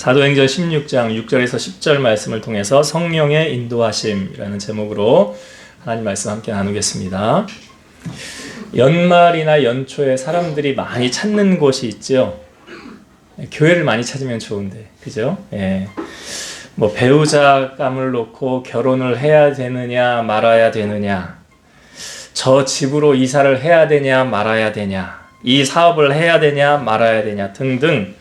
사도행전 16장 6절에서 10절 말씀을 통해서 성령의 인도하심이라는 제목으로 하나님 말씀 함께 나누겠습니다. 연말이나 연초에 사람들이 많이 찾는 곳이 있죠. 교회를 많이 찾으면 좋은데, 그죠? 예. 뭐 배우자감을 놓고 결혼을 해야 되느냐 말아야 되느냐, 저 집으로 이사를 해야 되냐 말아야 되냐, 이 사업을 해야 되냐 말아야 되냐 등등.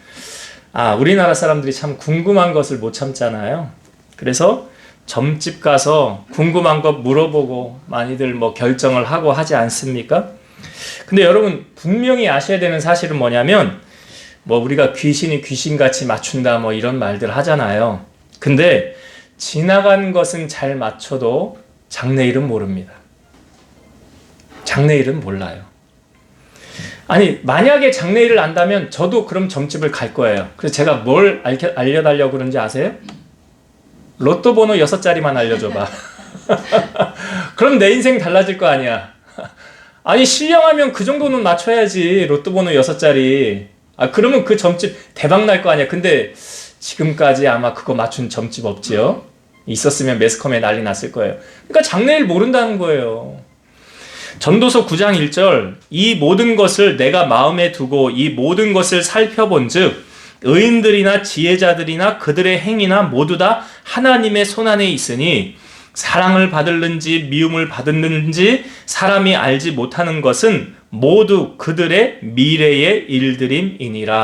우리나라 사람들이 참 궁금한 것을 못 참잖아요. 그래서 점집 가서 궁금한 것 물어보고 많이들 뭐 결정을 하고 하지 않습니까? 근데 여러분 분명히 아셔야 되는 사실은 뭐냐면, 뭐 우리가 귀신이 귀신같이 맞춘다 뭐 이런 말들 하잖아요. 근데 지나간 것은 잘 맞춰도 장래일은 모릅니다. 장래일은 몰라요. 아니, 만약에 장래일을 안다면 저도 그럼 점집을 갈 거예요. 그래서 제가 뭘 알려달라고 그런지 아세요? 로또 번호 6자리만 알려줘봐. 그럼 내 인생 달라질 거 아니야. 아니, 신령하면 그 정도는 맞춰야지. 로또 번호 6자리. 그러면 그 점집 대박 날 거 아니야. 근데 지금까지 아마 그거 맞춘 점집 없지요? 있었으면 매스컴에 난리 났을 거예요. 그러니까 장래일 모른다는 거예요. 전도서 9장 1절, 이 모든 것을 내가 마음에 두고 이 모든 것을 살펴본 즉 의인들이나 지혜자들이나 그들의 행위나 모두 다 하나님의 손안에 있으니 사랑을 받을는지 미움을 받을는지 사람이 알지 못하는 것은 모두 그들의 미래의 일들임이니라.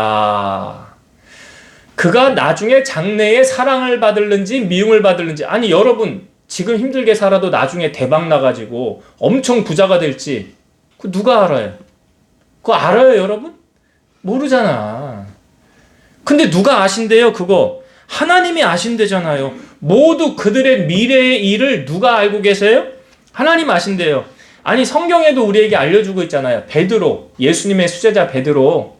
그가 나중에 장래에 사랑을 받을는지 미움을 받을는지, 아니 여러분 지금 힘들게 살아도 나중에 대박 나가지고 엄청 부자가 될지 그거 누가 알아요? 그거 알아요 여러분? 모르잖아. 근데 누가 아신대요 그거? 하나님이 아신대잖아요. 모두 그들의 미래의 일을 누가 알고 계세요? 하나님 아신대요. 아니 성경에도 우리에게 알려주고 있잖아요. 베드로, 예수님의 수제자 베드로,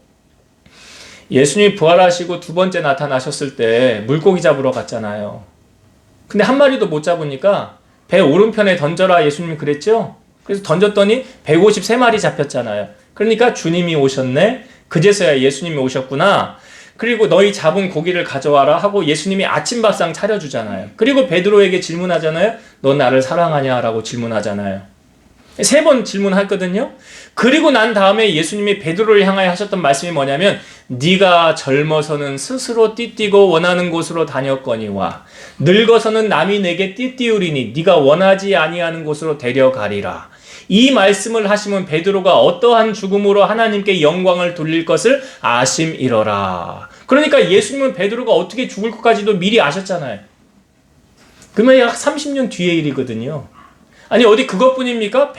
예수님이 부활하시고 두 번째 나타나셨을 때 물고기 잡으러 갔잖아요. 근데 한 마리도 못 잡으니까 배 오른편에 던져라 예수님이 그랬죠? 그래서 던졌더니 153마리 잡혔잖아요. 그러니까 주님이 오셨네? 그제서야 예수님이 오셨구나. 그리고 너희 잡은 고기를 가져와라 하고 예수님이 아침밥상 차려주잖아요. 그리고 베드로에게 질문하잖아요. 너 나를 사랑하냐? 라고 질문하잖아요. 3번 질문했거든요. 그리고 난 다음에 예수님이 베드로를 향하여 하셨던 말씀이 뭐냐면, 네가 젊어서는 스스로 띠띠고 원하는 곳으로 다녔거니와 늙어서는 남이 내게 띠띠우리니 네가 원하지 아니하는 곳으로 데려가리라. 이 말씀을 하시면 베드로가 어떠한 죽음으로 하나님께 영광을 돌릴 것을 아심이러라. 그러니까 예수님은 베드로가 어떻게 죽을 것까지도 미리 아셨잖아요. 그러면 약 30년 뒤의 일이거든요. 아니 어디 그것뿐입니까?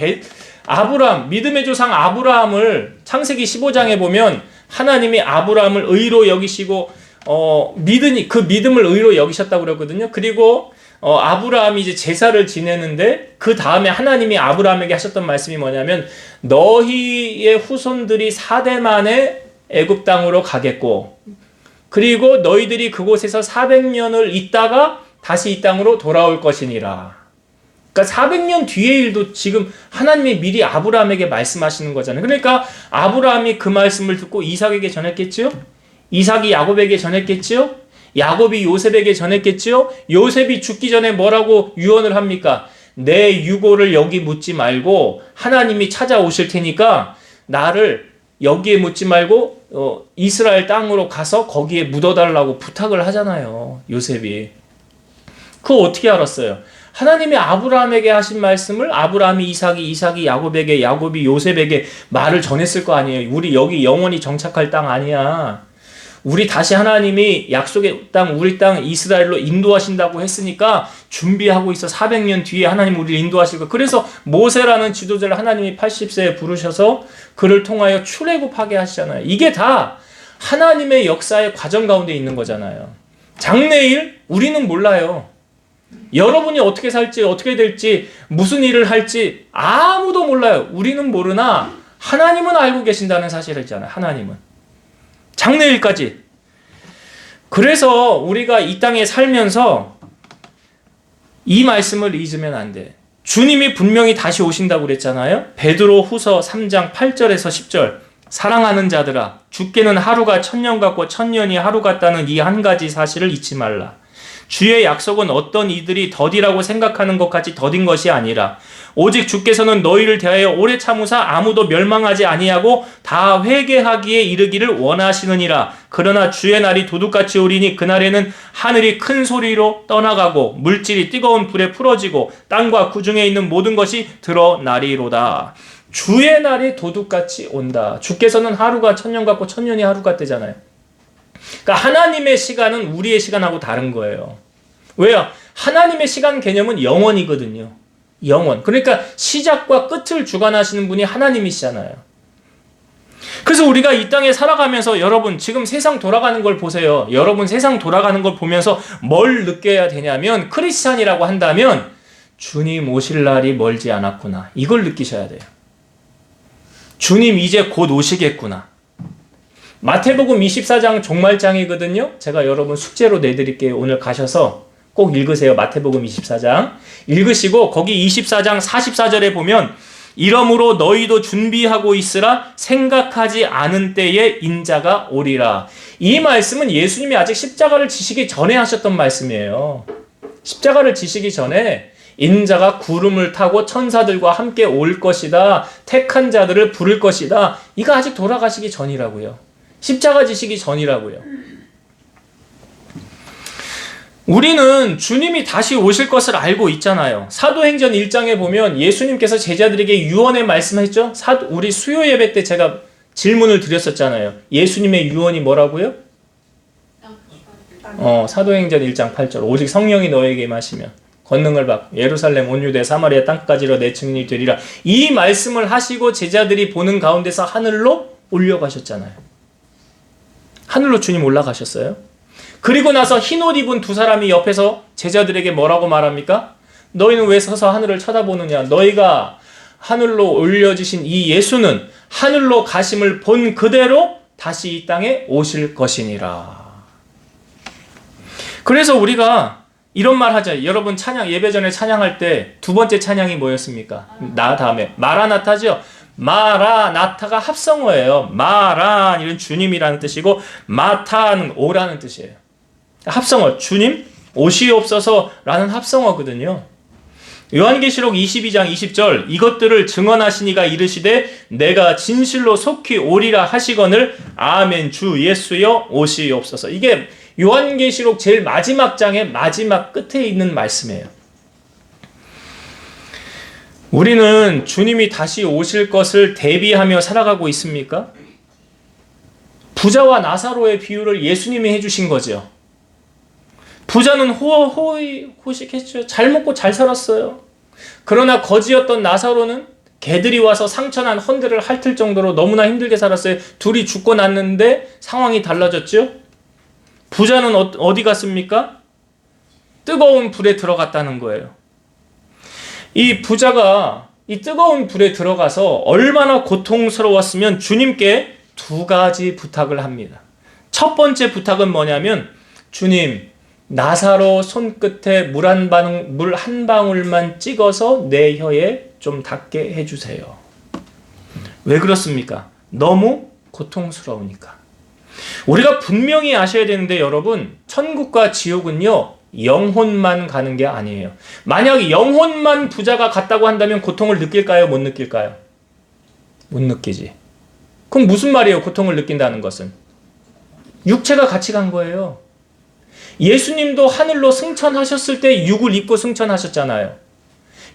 아브라함, 믿음의 조상 아브라함을 창세기 15장에 보면 하나님이 아브라함을 의로 여기시고 믿으니 그 믿음을 의로 여기셨다고 그랬거든요. 그리고 아브라함이 이제 제사를 지내는데 그 다음에 하나님이 아브라함에게 하셨던 말씀이 뭐냐면, 너희의 후손들이 4대 만에 애굽 땅으로 가겠고 그리고 너희들이 그곳에서 400년을 있다가 다시 이 땅으로 돌아올 것이니라. 그러니까 400년 뒤의 일도 지금 하나님이 미리 아브라함에게 말씀하시는 거잖아요. 그러니까 아브라함이 그 말씀을 듣고 이삭에게 전했겠지요? 이삭이 야곱에게 전했겠지요? 야곱이 요셉에게 전했겠지요? 요셉이 죽기 전에 뭐라고 유언을 합니까? 내 유고를 여기 묻지 말고 하나님이 찾아오실 테니까 나를 여기에 묻지 말고 이스라엘 땅으로 가서 거기에 묻어달라고 부탁을 하잖아요. 요셉이. 그거 어떻게 알았어요? 하나님이 아브라함에게 하신 말씀을 아브라함이 이삭이 야곱에게, 야곱이 요셉에게 말을 전했을 거 아니에요. 우리 여기 영원히 정착할 땅 아니야. 우리 다시 하나님이 약속의 땅, 우리 땅 이스라엘로 인도하신다고 했으니까 준비하고 있어. 400년 뒤에 하나님 우리를 인도하실 거. 그래서 모세라는 지도자를 하나님이 80세에 부르셔서 그를 통하여 출애굽하게 하시잖아요. 이게 다 하나님의 역사의 과정 가운데 있는 거잖아요. 장래일 우리는 몰라요. 여러분이 어떻게 살지, 어떻게 될지, 무슨 일을 할지 아무도 몰라요. 우리는 모르나 하나님은 알고 계신다는 사실을 있잖아요. 하나님은. 장래일까지. 그래서 우리가 이 땅에 살면서 이 말씀을 잊으면 안 돼. 주님이 분명히 다시 오신다고 그랬잖아요. 베드로 후서 3장 8절에서 10절. 사랑하는 자들아, 주께는 하루가 천년 같고 천년이 하루 같다는 이 한 가지 사실을 잊지 말라. 주의 약속은 어떤 이들이 더디라고 생각하는 것 같이 더딘 것이 아니라 오직 주께서는 너희를 대하여 오래 참으사 아무도 멸망하지 아니하고 다 회개하기에 이르기를 원하시느니라. 그러나 주의 날이 도둑같이 오리니 그날에는 하늘이 큰 소리로 떠나가고 물질이 뜨거운 불에 풀어지고 땅과 그 중에 있는 모든 것이 드러나리로다. 주의 날이 도둑같이 온다. 주께서는 하루가 천년 같고 천년이 하루 같대잖아요. 그러니까 하나님의 시간은 우리의 시간하고 다른 거예요. 왜요? 하나님의 시간 개념은 영원이거든요. 영원. 그러니까 시작과 끝을 주관하시는 분이 하나님이시잖아요. 그래서 우리가 이 땅에 살아가면서 여러분 지금 세상 돌아가는 걸 보세요. 여러분 세상 돌아가는 걸 보면서 뭘 느껴야 되냐면 크리스찬이라고 한다면 주님 오실 날이 멀지 않았구나. 이걸 느끼셔야 돼요. 주님 이제 곧 오시겠구나. 마태복음 24장 종말장이거든요. 제가 여러분 숙제로 내드릴게요. 오늘 가셔서 꼭 읽으세요. 마태복음 24장. 읽으시고 거기 24장 44절에 보면 이러므로 너희도 준비하고 있으라 생각하지 않은 때에 인자가 오리라. 이 말씀은 예수님이 아직 십자가를 지시기 전에 하셨던 말씀이에요. 십자가를 지시기 전에 인자가 구름을 타고 천사들과 함께 올 것이다. 택한 자들을 부를 것이다. 이거 아직 돌아가시기 전이라고요. 십자가 지시기 전이라고요. 우리는 주님이 다시 오실 것을 알고 있잖아요. 사도행전 1장에 보면 예수님께서 제자들에게 유언의 말씀했죠. 우리 수요 예배 때 제가 질문을 드렸었잖아요. 예수님의 유언이 뭐라고요? 사도행전 1장 8절. 오직 성령이 너에게 임하시면 권능을 받고 예루살렘 온 유대 사마리아 땅까지로 내 증인이 되리라. 이 말씀을 하시고 제자들이 보는 가운데서 하늘로 올려가셨잖아요. 하늘로 주님 올라가셨어요. 그리고 나서 흰옷 입은 두 사람이 옆에서 제자들에게 뭐라고 말합니까? 너희는 왜 서서 하늘을 쳐다보느냐? 너희가 하늘로 올려지신 이 예수는 하늘로 가심을 본 그대로 다시 이 땅에 오실 것이니라. 그래서 우리가 이런 말 하죠. 여러분 찬양 예배 전에 찬양할 때 두 번째 찬양이 뭐였습니까? 나 다음에 마라나타죠. 마라나타가 합성어예요. 마란 이런 주님이라는 뜻이고 마타는 오라는 뜻이에요. 합성어 주님 오시옵소서라는 합성어거든요. 요한계시록 22장 20절 이것들을 증언하시니가 이르시되 내가 진실로 속히 오리라 하시거늘 아멘 주 예수여 오시옵소서. 이게 요한계시록 제일 마지막 장의 마지막 끝에 있는 말씀이에요. 우리는 주님이 다시 오실 것을 대비하며 살아가고 있습니까? 부자와 나사로의 비유를 예수님이 해주신 거죠. 부자는 호식했죠. 잘 먹고 잘 살았어요. 그러나 거지였던 나사로는 개들이 와서 상처난 헌들을 핥을 정도로 너무나 힘들게 살았어요. 둘이 죽고 났는데 상황이 달라졌죠. 부자는 어디 갔습니까? 뜨거운 불에 들어갔다는 거예요. 이 부자가 이 뜨거운 불에 들어가서 얼마나 고통스러웠으면 주님께 두 가지 부탁을 합니다. 첫 번째 부탁은 뭐냐면 주님 나사로 손끝에 물 한 방울만 찍어서 내 혀에 좀 닿게 해주세요. 왜 그렇습니까? 너무 고통스러우니까. 우리가 분명히 아셔야 되는데 여러분 천국과 지옥은요 영혼만 가는 게 아니에요. 만약 영혼만 부자가 갔다고 한다면 고통을 느낄까요? 못 느낄까요? 못 느끼지. 그럼 무슨 말이에요? 고통을 느낀다는 것은 육체가 같이 간 거예요. 예수님도 하늘로 승천하셨을 때 육을 입고 승천하셨잖아요.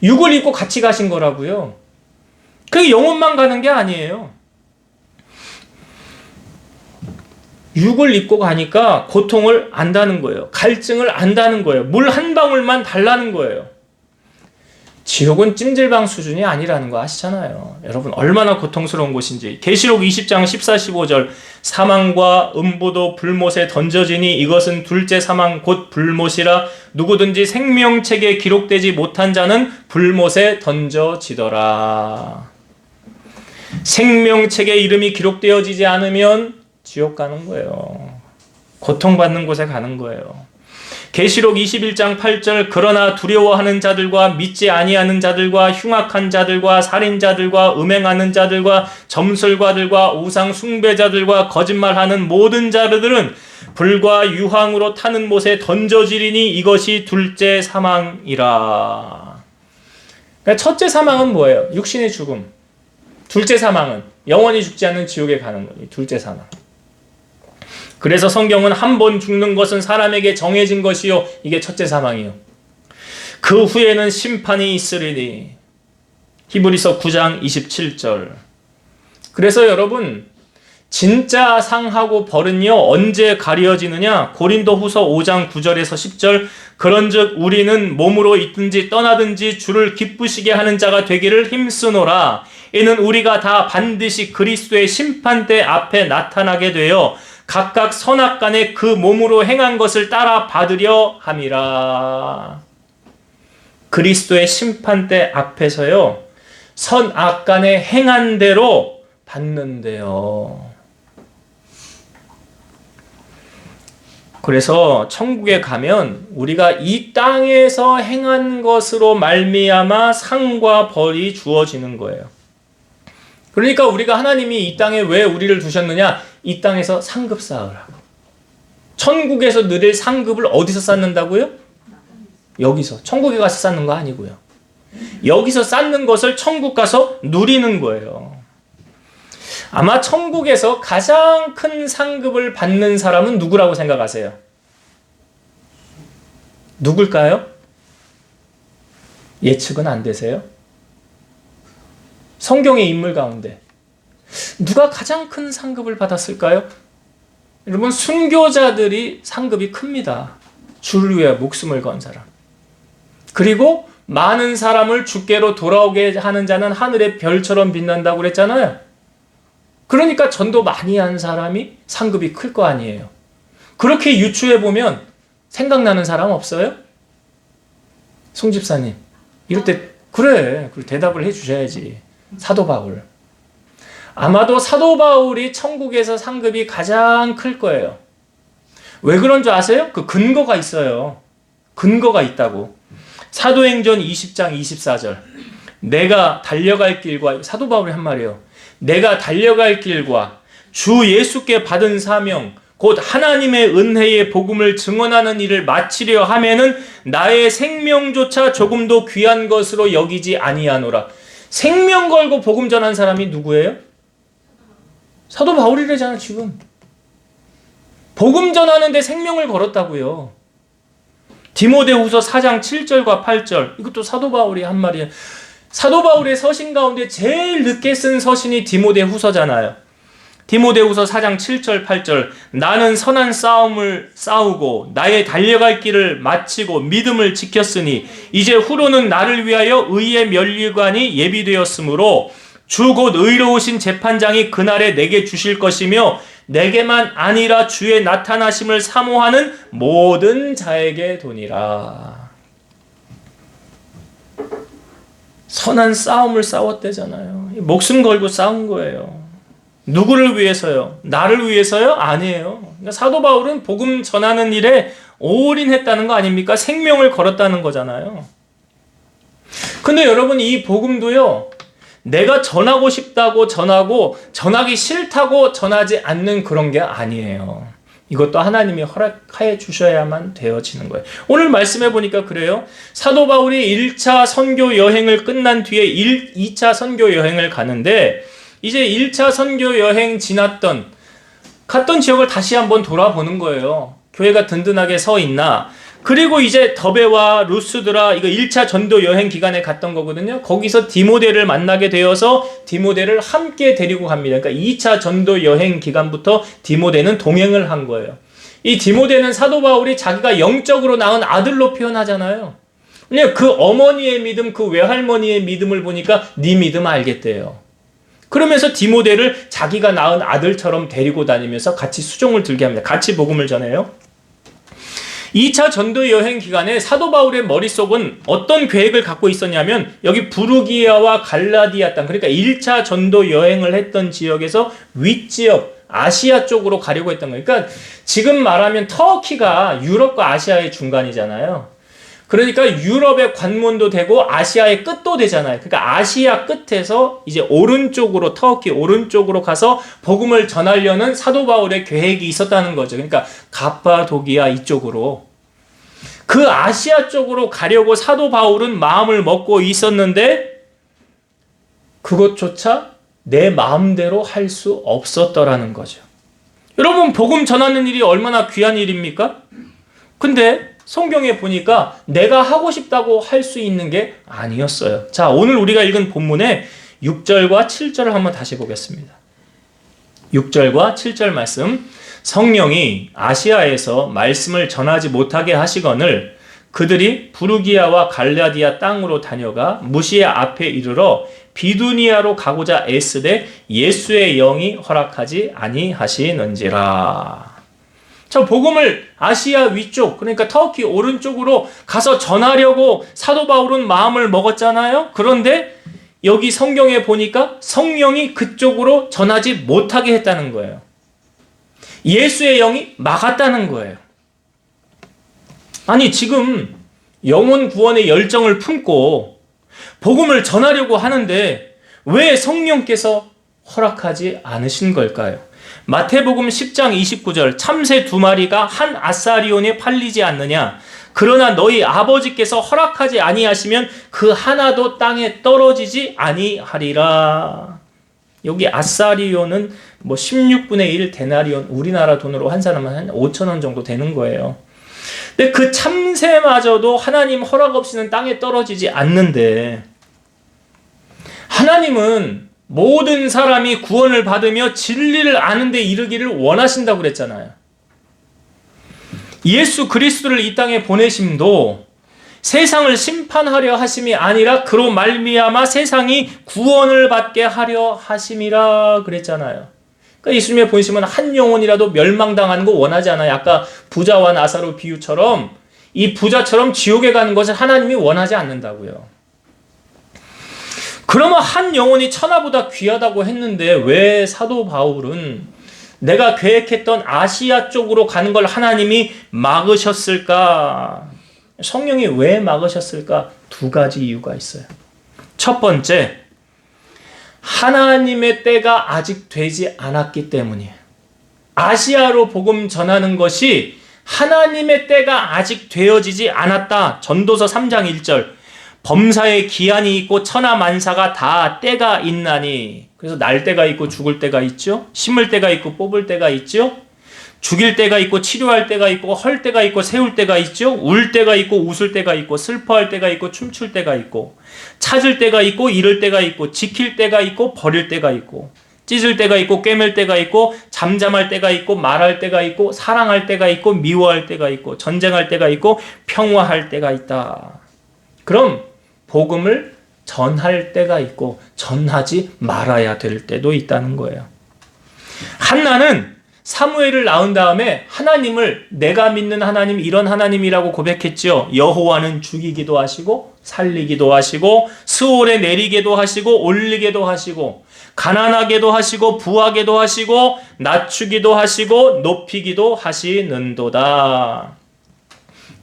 육을 입고 같이 가신 거라고요. 그게 영혼만 가는 게 아니에요. 육을 입고 가니까 고통을 안다는 거예요. 갈증을 안다는 거예요. 물 한 방울만 달라는 거예요. 지옥은 찜질방 수준이 아니라는 거 아시잖아요. 여러분 얼마나 고통스러운 곳인지. 계시록 20장 14, 15절 사망과 음부도 불못에 던져지니 이것은 둘째 사망 곧 불못이라 누구든지 생명책에 기록되지 못한 자는 불못에 던져지더라. 생명책에 이름이 기록되어지지 않으면 지옥 가는 거예요. 고통받는 곳에 가는 거예요. 계시록 21장 8절 그러나 두려워하는 자들과 믿지 아니하는 자들과 흉악한 자들과 살인자들과 음행하는 자들과 점술가들과 우상 숭배자들과 거짓말하는 모든 자들은 불과 유황으로 타는 못에 던져지리니 이것이 둘째 사망이라. 그러니까 첫째 사망은 뭐예요? 육신의 죽음. 둘째 사망은 영원히 죽지 않는 지옥에 가는 거예요. 둘째 사망. 그래서 성경은 한 번 죽는 것은 사람에게 정해진 것이요. 이게 첫째 사망이요. 그 후에는 심판이 있으리니. 히브리서 9장 27절. 그래서 여러분 진짜 상하고 벌은요 언제 가려지느냐? 고린도 후서 5장 9절에서 10절 그런즉 우리는 몸으로 있든지 떠나든지 주를 기쁘시게 하는 자가 되기를 힘쓰노라. 이는 우리가 다 반드시 그리스도의 심판대 앞에 나타나게 되어 각각 선악간에 그 몸으로 행한 것을 따라 받으려 함이라. 그리스도의 심판대 앞에서요 선악간에 행한 대로 받는데요. 그래서 천국에 가면 우리가 이 땅에서 행한 것으로 말미암아 상과 벌이 주어지는 거예요. 그러니까 우리가 하나님이 이 땅에 왜 우리를 두셨느냐? 이 땅에서 상급 쌓으라고. 천국에서 누릴 상급을 어디서 쌓는다고요? 여기서. 천국에 가서 쌓는 거 아니고요. 여기서 쌓는 것을 천국 가서 누리는 거예요. 아마 천국에서 가장 큰 상급을 받는 사람은 누구라고 생각하세요? 누굴까요? 예측은 안 되세요? 성경의 인물 가운데 누가 가장 큰 상급을 받았을까요? 여러분 순교자들이 상급이 큽니다. 주를 위해 목숨을 건 사람. 그리고 많은 사람을 주께로 돌아오게 하는 자는 하늘의 별처럼 빛난다고 그랬잖아요. 그러니까 전도 많이 한 사람이 상급이 클 거 아니에요. 그렇게 유추해보면 생각나는 사람 없어요? 송 집사님 이럴 때 그래 대답을 해주셔야지. 사도 바울. 아마도 사도 바울이 천국에서 상급이 가장 클 거예요. 왜 그런 줄 아세요? 그 근거가 있어요. 근거가 있다고. 사도행전 20장 24절 내가 달려갈 길과 사도 바울이 한 말이에요. 내가 달려갈 길과 주 예수께 받은 사명 곧 하나님의 은혜의 복음을 증언하는 일을 마치려 하면은 나의 생명조차 조금도 귀한 것으로 여기지 아니하노라. 생명 걸고 복음 전한 사람이 누구예요? 사도 바울이래잖아 지금. 복음 전하는데 생명을 걸었다고요. 디모데후서 4장 7절과 8절 이것도 사도 바울이 한 말이에요. 사도 바울의 서신 가운데 제일 늦게 쓴 서신이 디모데후서잖아요. 디모데후서 4장 7절 8절 나는 선한 싸움을 싸우고 나의 달려갈 길을 마치고 믿음을 지켰으니 이제 후로는 나를 위하여 의의 면류관이 예비되었으므로 주 곧 의로우신 재판장이 그날에 내게 주실 것이며 내게만 아니라 주의 나타나심을 사모하는 모든 자에게 도니라. 선한 싸움을 싸웠대잖아요. 목숨 걸고 싸운 거예요. 누구를 위해서요? 나를 위해서요? 아니에요. 그러니까 사도 바울은 복음 전하는 일에 올인했다는 거 아닙니까? 생명을 걸었다는 거잖아요. 근데 여러분 이 복음도요. 내가 전하고 싶다고 전하고 전하기 싫다고 전하지 않는 그런 게 아니에요. 이것도 하나님이 허락해 주셔야만 되어지는 거예요. 오늘 말씀해 보니까 그래요. 사도 바울이 1차 선교 여행을 끝난 뒤에 2차 선교 여행을 가는데 이제 1차 선교 여행 갔던 지역을 다시 한번 돌아보는 거예요. 교회가 든든하게 서 있나. 그리고 이제 더베와 루스드라 이거 1차 전도 여행 기간에 갔던 거거든요. 거기서 디모데를 만나게 되어서 디모데를 함께 데리고 갑니다. 그러니까 2차 전도 여행 기간부터 디모데는 동행을 한 거예요. 이 디모데는 사도 바울이 자기가 영적으로 낳은 아들로 표현하잖아요. 그냥 그 어머니의 믿음, 그 외할머니의 믿음을 보니까 네 믿음 알겠대요. 그러면서 디모데를 자기가 낳은 아들처럼 데리고 다니면서 같이 수종을 들게 합니다. 같이 복음을 전해요. 2차 전도 여행 기간에 사도 바울의 머릿속은 어떤 계획을 갖고 있었냐면 여기 부르기아와 갈라디아 땅 그러니까 1차 전도 여행을 했던 지역에서 윗지역 아시아 쪽으로 가려고 했던 거예요. 그러니까 지금 말하면 터키가 유럽과 아시아의 중간이잖아요. 그러니까 유럽의 관문도 되고 아시아의 끝도 되잖아요. 그러니까 아시아 끝에서 이제 오른쪽으로, 터키 오른쪽으로 가서 복음을 전하려는 사도 바울의 계획이 있었다는 거죠. 그러니까 갑바도기아 이쪽으로. 그 아시아 쪽으로 가려고 사도 바울은 마음을 먹고 있었는데 그것조차 내 마음대로 할 수 없었더라는 거죠. 여러분, 복음 전하는 일이 얼마나 귀한 일입니까? 근데 성경에 보니까 내가 하고 싶다고 할 수 있는 게 아니었어요. 자, 오늘 우리가 읽은 본문의 6절과 7절을 한번 다시 보겠습니다. 6절과 7절 말씀. 성령이 아시아에서 말씀을 전하지 못하게 하시거늘 그들이 부르기아와 갈라디아 땅으로 다녀가 무시아 앞에 이르러 비두니아로 가고자 애쓰되 예수의 영이 허락하지 아니하시는지라. 자, 복음을 아시아 위쪽, 그러니까 터키 오른쪽으로 가서 전하려고 사도 바울은 마음을 먹었잖아요. 그런데 여기 성경에 보니까 성령이 그쪽으로 전하지 못하게 했다는 거예요. 예수의 영이 막았다는 거예요. 아니, 지금 영혼 구원의 열정을 품고 복음을 전하려고 하는데 왜 성령께서 허락하지 않으신 걸까요? 마태복음 10장 29절, 참새 2마리가 한 아사리온에 팔리지 않느냐? 그러나 너희 아버지께서 허락하지 아니하시면 그 하나도 땅에 떨어지지 아니하리라. 여기 아사리온은 뭐 16분의 1 데나리온, 우리나라 돈으로 한 사람은 한 5,000원 정도 되는 거예요. 근데 그 참새마저도 하나님 허락 없이는 땅에 떨어지지 않는데, 하나님은 모든 사람이 구원을 받으며 진리를 아는 데 이르기를 원하신다고 그랬잖아요. 예수 그리스도를 이 땅에 보내심도 세상을 심판하려 하심이 아니라 그로 말미암아 세상이 구원을 받게 하려 하심이라 그랬잖아요. 그러니까 예수님의 본심은 한 영혼이라도 멸망당하는 거 원하지 않아요. 아까 부자와 나사로 비유처럼 이 부자처럼 지옥에 가는 것을 하나님이 원하지 않는다고요. 그러면 한 영혼이 천하보다 귀하다고 했는데 왜 사도 바울은 내가 계획했던 아시아 쪽으로 가는 걸 하나님이 막으셨을까? 성령이 왜 막으셨을까? 두 가지 이유가 있어요. 첫 번째, 하나님의 때가 아직 되지 않았기 때문이에요. 아시아로 복음 전하는 것이 하나님의 때가 아직 되어지지 않았다. 전도서 3장 1절. 범사에 기한이 있고 천하만사가 다 때가 있나니. 그래서 날 때가 있고 죽을 때가 있죠. 심을 때가 있고 뽑을 때가 있죠. 죽일 때가 있고 치료할 때가 있고 헐 때가 있고 세울 때가 있죠. 울 때가 있고 웃을 때가 있고 슬퍼할 때가 있고 춤출 때가 있고 찾을 때가 있고 잃을 때가 있고 지킬 때가 있고 버릴 때가 있고 찢을 때가 있고 꿰맬 때가 있고 잠잠할 때가 있고 말할 때가 있고 사랑할 때가 있고 미워할 때가 있고 전쟁할 때가 있고 평화할 때가 있다. 그럼 복음을 전할 때가 있고 전하지 말아야 될 때도 있다는 거예요. 한나는 사무엘을 낳은 다음에 하나님을, 내가 믿는 하나님 이런 하나님이라고 고백했죠. 여호와는 죽이기도 하시고 살리기도 하시고 스올에 내리게도 하시고 올리게도 하시고 가난하게도 하시고 부하게도 하시고 낮추기도 하시고 높이기도 하시는도다.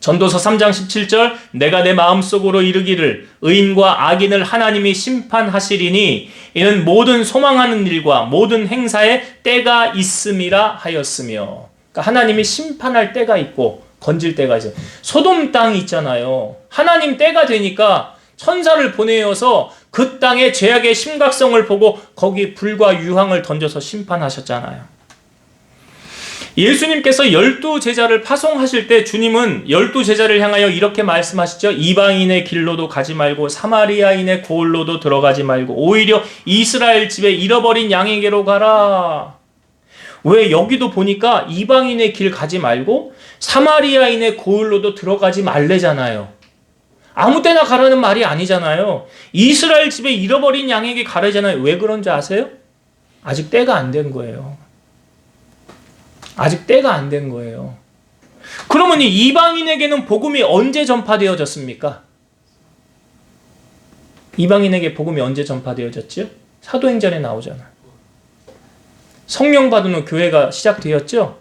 전도서 3장 17절, 내가 내 마음속으로 이르기를 의인과 악인을 하나님이 심판하시리니 이는 모든 소망하는 일과 모든 행사에 때가 있음이라 하였으며. 그러니까 하나님이 심판할 때가 있고 건질 때가 있어요. 소돔 땅 있잖아요. 하나님 때가 되니까 천사를 보내어서 그 땅의 죄악의 심각성을 보고 거기 불과 유황을 던져서 심판하셨잖아요. 예수님께서 12제자를 파송하실 때 주님은 12제자를 향하여 이렇게 말씀하시죠. 이방인의 길로도 가지 말고 사마리아인의 고을로도 들어가지 말고 오히려 이스라엘 집에 잃어버린 양에게로 가라. 왜 여기도 보니까 이방인의 길 가지 말고 사마리아인의 고을로도 들어가지 말래잖아요. 아무 때나 가라는 말이 아니잖아요. 이스라엘 집에 잃어버린 양에게 가라잖아요. 왜 그런지 아세요? 아직 때가 안 된 거예요. 아직 때가 안 된 거예요. 그러면 이 이방인에게는 복음이 언제 전파되어졌습니까? 이방인에게 복음이 언제 전파되어졌지요? 사도행전에 나오잖아요. 성령 받은 교회가 시작되었죠.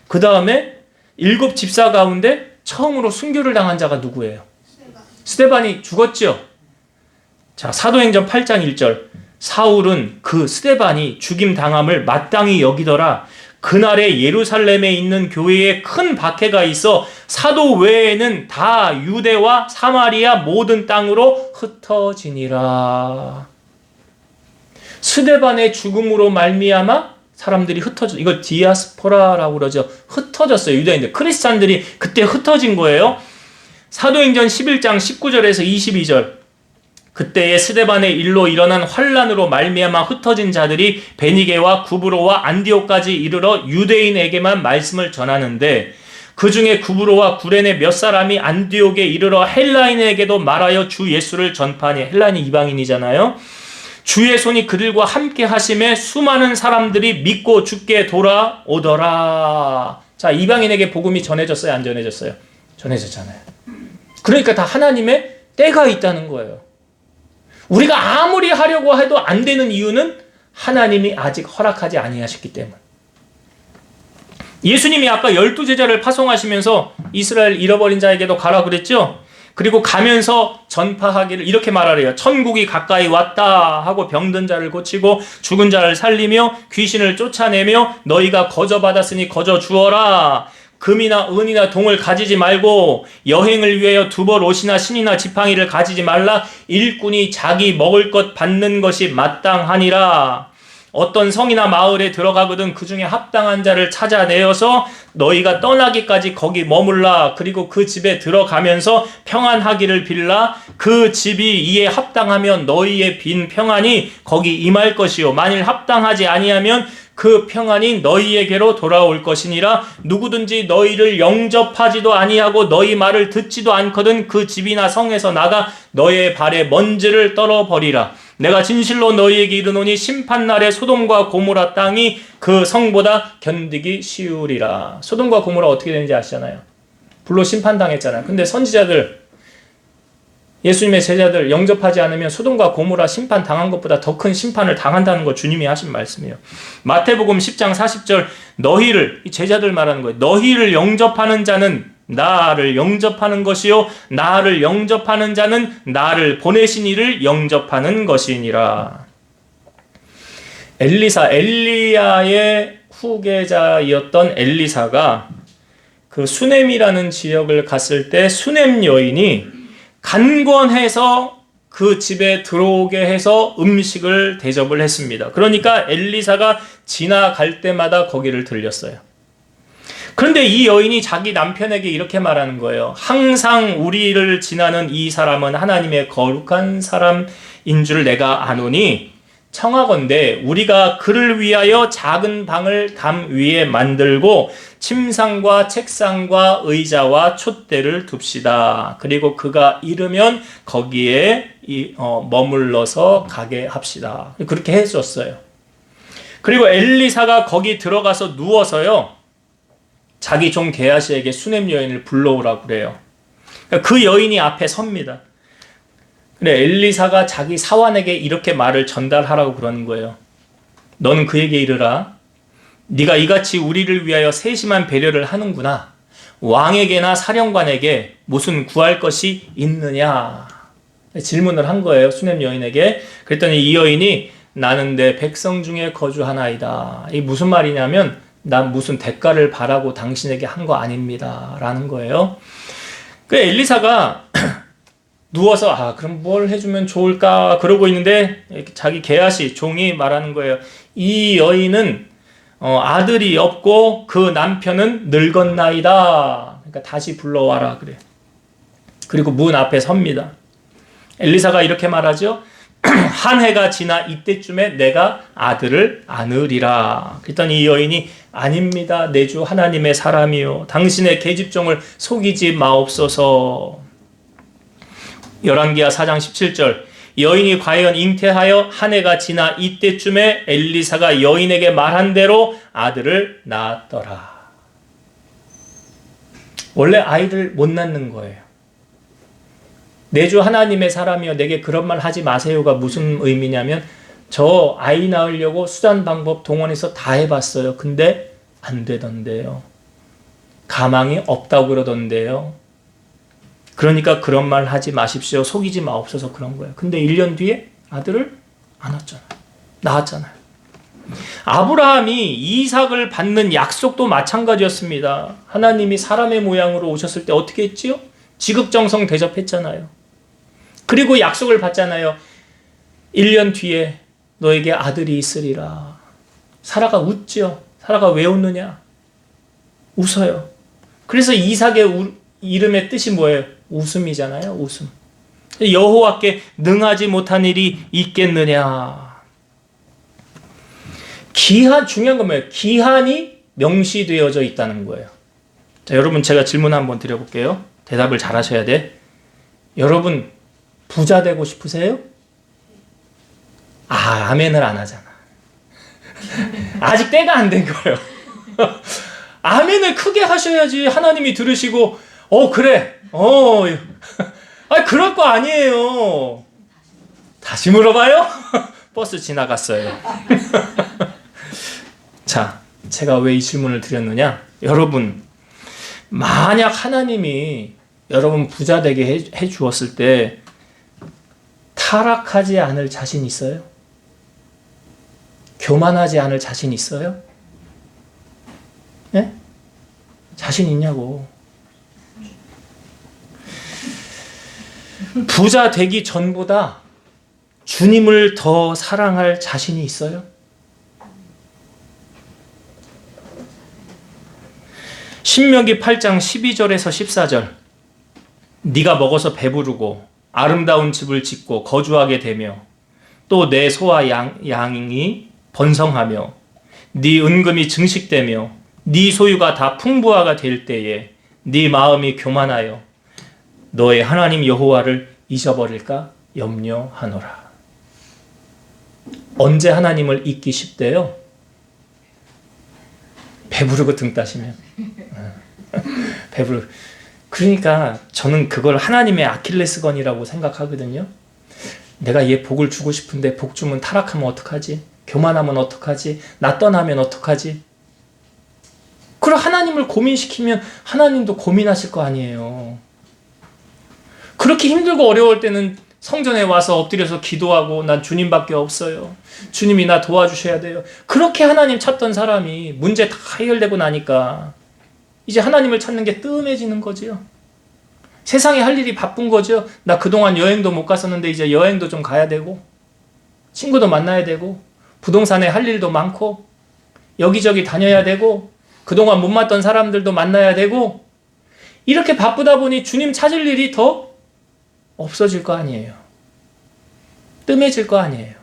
그 다음에 7 집사 가운데 처음으로 순교를 당한 자가 누구예요? 스데반이 죽었죠. 자, 사도행전 8장 1절. 사울은 그 스데반이 죽임 당함을 마땅히 여기더라. 그날에 예루살렘에 있는 교회에 큰 박해가 있어 사도 외에는 다 유대와 사마리아 모든 땅으로 흩어지니라. 스데반의 죽음으로 말미암아 사람들이 흩어져, 이걸 디아스포라라고 그러죠. 흩어졌어요. 유대인들, 크리스찬들이 그때 흩어진 거예요. 사도행전 11장 19절에서 22절. 그때의 스데반의 일로 일어난 환란으로 말미암아 흩어진 자들이 베니게와 구브로와 안디옥까지 이르러 유대인에게만 말씀을 전하는데, 그 중에 구브로와 구레네 몇 사람이 안디옥에 이르러 헬라인에게도 말하여 주 예수를 전파하니. 헬라인이 이방인이잖아요. 주의 손이 그들과 함께 하심에 수많은 사람들이 믿고 주께 돌아오더라. 자, 이방인에게 복음이 전해졌어요, 안 전해졌어요? 전해졌잖아요. 그러니까 다 하나님의 때가 있다는 거예요. 우리가 아무리 하려고 해도 안 되는 이유는 하나님이 아직 허락하지 아니하셨기 때문. 예수님이 아까 12제자를 파송하시면서 이스라엘 잃어버린 자에게도 가라 그랬죠? 그리고 가면서 전파하기를 이렇게 말하래요. 천국이 가까이 왔다 하고 병든 자를 고치고 죽은 자를 살리며 귀신을 쫓아내며 너희가 거저받았으니 거저 주어라. 금이나 은이나 동을 가지지 말고 여행을 위하여 두벌 옷이나 신이나 지팡이를 가지지 말라. 일꾼이 자기 먹을 것 받는 것이 마땅하니라. 어떤 성이나 마을에 들어가거든 그 중에 합당한 자를 찾아내어서 너희가 떠나기까지 거기 머물라. 그리고 그 집에 들어가면서 평안하기를 빌라. 그 집이 이에 합당하면 너희의 빈 평안이 거기 임할 것이요, 만일 합당하지 아니하면 그 평안이 너희에게로 돌아올 것이니라. 누구든지 너희를 영접하지도 아니하고 너희 말을 듣지도 않거든 그 집이나 성에서 나가 너희의 발에 먼지를 떨어버리라. 내가 진실로 너희에게 이르노니 심판날에 소돔과 고모라 땅이 그 성보다 견디기 쉬우리라. 소돔과 고모라 어떻게 되는지 아시잖아요. 불로 심판당했잖아요. 근데 선지자들, 예수님의 제자들 영접하지 않으면 소돔과 고모라 심판 당한 것보다 더 큰 심판을 당한다는 거 주님이 하신 말씀이에요. 마태복음 10장 40절. 너희를, 이 제자들 말하는 거예요. 너희를 영접하는 자는 나를 영접하는 것이요, 나를 영접하는 자는 나를 보내신 이를 영접하는 것이니라. 엘리야의 후계자였던 엘리사가 그 수넴이라는 지역을 갔을 때 수넴 여인이 간권해서 그 집에 들어오게 해서 음식을 대접을 했습니다. 그러니까 엘리사가 지나갈 때마다 거기를 들렸어요. 그런데 이 여인이 자기 남편에게 이렇게 말하는 거예요. 항상 우리를 지나는 이 사람은 하나님의 거룩한 사람인 줄 내가 아노니 청하건대 우리가 그를 위하여 작은 방을 담 위에 만들고 침상과 책상과 의자와 촛대를 둡시다. 그리고 그가 이르면 거기에 머물러서 가게 합시다. 그렇게 해줬어요. 그리고 엘리사가 거기 들어가서 누워서요, 자기 종 게하시에게 수넴 여인을 불러오라고 그래요. 그 여인이 앞에 섭니다. 그래, 엘리사가 자기 사환에게 이렇게 말을 전달하라고 그러는 거예요. 너는 그에게 이르라. 네가 이같이 우리를 위하여 세심한 배려를 하는구나. 왕에게나 사령관에게 무슨 구할 것이 있느냐. 질문을 한 거예요, 수넴 여인에게. 그랬더니 이 여인이 나는 내 백성 중에 거주하나이다. 이게 무슨 말이냐면 난 무슨 대가를 바라고 당신에게 한 거 아닙니다 라는 거예요. 그 엘리사가 누워서 그럼 뭘 해주면 좋을까 그러고 있는데 자기 게하시 종이 말하는 거예요. 이 여인은 아들이 없고 그 남편은 늙었나이다. 그러니까 다시 불러와라 그래. 그리고 문 앞에 섭니다. 엘리사가 이렇게 말하죠. 한 해가 지나 이때쯤에 내가 아들을 안으리라. 그랬더니 이 여인이 아닙니다. 내 주 하나님의 사람이요, 당신의 계집종을 속이지 마옵소서. 열왕기하 4장 17절. 여인이 과연 잉태하여 한 해가 지나 이때쯤에 엘리사가 여인에게 말한 대로 아들을 낳았더라. 원래 아이를 못 낳는 거예요. 내 주 하나님의 사람이여 내게 그런 말 하지 마세요가 무슨 의미냐면 저 아이 낳으려고 수단 방법 동원해서 다 해봤어요. 근데 안 되던데요. 가망이 없다고 그러던데요. 그러니까 그런 말 하지 마십시오. 속이지 마옵소서 그런 거예요. 근데 1년 뒤에 아들을 안 낳았잖아요. 아브라함이 이삭을 받는 약속도 마찬가지였습니다. 하나님이 사람의 모양으로 오셨을 때 어떻게 했지요? 지극정성 대접했잖아요. 그리고 약속을 받잖아요. 1년 뒤에 너에게 아들이 있으리라. 사라가 웃죠. 사라가 왜 웃느냐? 웃어요. 그래서 이삭의 이름의 뜻이 뭐예요? 웃음이잖아요. 웃음. 여호와께 능하지 못한 일이 있겠느냐? 중요한 건 뭐예요? 기한이 명시되어져 있다는 거예요. 자, 여러분 제가 질문 한번 드려볼게요. 대답을 잘 하셔야 돼. 여러분 부자 되고 싶으세요? 아멘을 안 하잖아. 아직 때가 안 된 거예요. 아멘을 크게 하셔야지 하나님이 들으시고 그래. 그럴 거 아니에요. 다시 물어봐요. 버스 지나갔어요. 자, 제가 왜 이 질문을 드렸느냐? 여러분, 만약 하나님이 여러분 부자 되게 해 주었을 때 타락하지 않을 자신 있어요? 교만하지 않을 자신 있어요? 네? 자신 있냐고. 부자 되기 전보다 주님을 더 사랑할 자신이 있어요? 신명기 8장 12절에서 14절. 네가 먹어서 배부르고 아름다운 집을 짓고 거주하게 되며 또 내 소와 양이 번성하며 네 은금이 증식되며 네 소유가 다 풍부하가 될 때에 네 마음이 교만하여 너의 하나님 여호와를 잊어버릴까 염려하노라. 언제 하나님을 잊기 쉽대요? 배부르고 등 따시면. 그러니까 저는 그걸 하나님의 아킬레스건이라고 생각하거든요. 내가 얘 복을 주고 싶은데 복 주면 타락하면 어떡하지? 교만하면 어떡하지? 나 떠나면 어떡하지? 그럼 하나님을 고민시키면 하나님도 고민하실 거 아니에요. 그렇게 힘들고 어려울 때는 성전에 와서 엎드려서 기도하고 난 주님밖에 없어요. 주님이 나 도와주셔야 돼요. 그렇게 하나님 찾던 사람이 문제 다 해결되고 나니까 이제 하나님을 찾는 게 뜸해지는 거지요. 세상에 할 일이 바쁜 거죠. 나 그동안 여행도 못 갔었는데 이제 여행도 좀 가야 되고 친구도 만나야 되고 부동산에 할 일도 많고 여기저기 다녀야 되고 그동안 못 만났던 사람들도 만나야 되고 이렇게 바쁘다 보니 주님 찾을 일이 더 없어질 거 아니에요. 뜸해질 거 아니에요.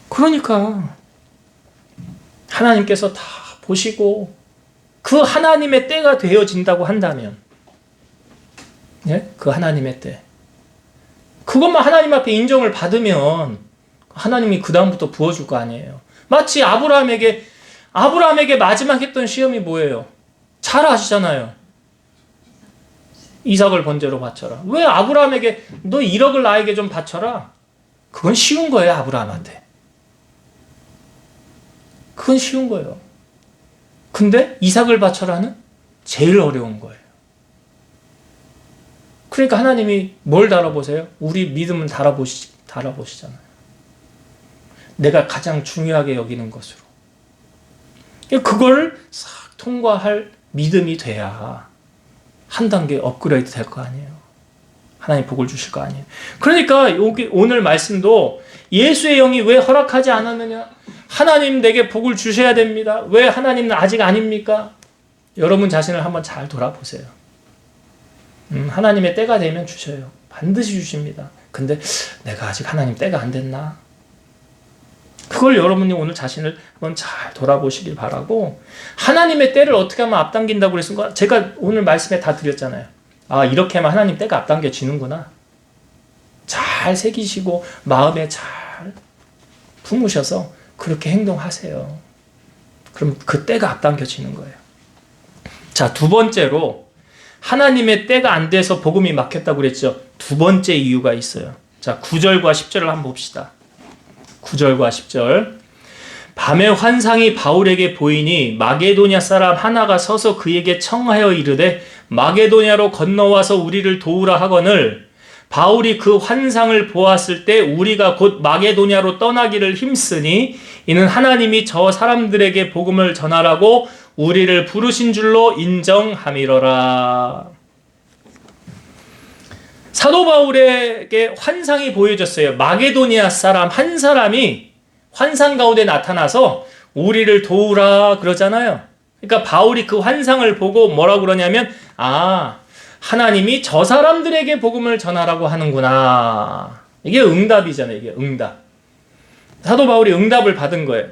그러니까 하나님께서 다 보시고 그 하나님의 때가 되어진다고 한다면 그 하나님의 때 그것만 하나님 앞에 인정을 받으면 하나님이 그 다음부터 부어줄 거 아니에요. 마치 아브라함에게 마지막 했던 시험이 뭐예요? 잘 아시잖아요. 이삭을 번제로 바쳐라. 왜 아브라함에게 너 1억을 나에게 좀 바쳐라? 그건 쉬운 거예요. 아브라함한테. 그건 쉬운 거예요. 근데 이삭을 바쳐라는 제일 어려운 거예요. 그러니까 하나님이 뭘 달아보세요? 우리 믿음은 달아보시잖아요. 내가 가장 중요하게 여기는 것으로. 그걸 싹 통과할 믿음이 돼야 한 단계 업그레이드 될 거 아니에요. 하나님 복을 주실 거 아니에요. 그러니까 여기 오늘 말씀도 예수의 영이 왜 허락하지 않았느냐? 하나님 내게 복을 주셔야 됩니다. 왜 하나님은 아직 아닙니까? 여러분 자신을 한번 잘 돌아보세요. 하나님의 때가 되면 주셔요. 반드시 주십니다. 근데 내가 아직 하나님 때가 안 됐나? 그걸 여러분이 오늘 자신을 한번 잘 돌아보시길 바라고 하나님의 때를 어떻게 하면 앞당긴다고 그랬습니까? 제가 오늘 말씀에 다 드렸잖아요. 아, 이렇게 하면 하나님 때가 앞당겨지는구나. 잘 새기시고 마음에 잘 품으셔서 그렇게 행동하세요. 그럼 그 때가 앞당겨지는 거예요. 자, 두 번째로 하나님의 때가 안 돼서 복음이 막혔다고 그랬죠. 두 번째 이유가 있어요. 자, 9절과 10절을 한번 봅시다. 9절과 10절. 밤에 환상이 바울에게 보이니 마게도냐 사람 하나가 서서 그에게 청하여 이르되 마게도냐로 건너와서 우리를 도우라 하거늘 바울이 그 환상을 보았을 때 우리가 곧 마게도냐로 떠나기를 힘쓰니 이는 하나님이 저 사람들에게 복음을 전하라고 우리를 부르신 줄로 인정함이로라. 사도 바울에게 환상이 보여졌어요. 마게도니아 사람 한 사람이 환상 가운데 나타나서 우리를 도우라 그러잖아요. 그러니까 바울이 그 환상을 보고 뭐라고 그러냐면 하나님이 저 사람들에게 복음을 전하라고 하는구나. 이게 응답이잖아요. 이게 응답. 사도 바울이 응답을 받은 거예요.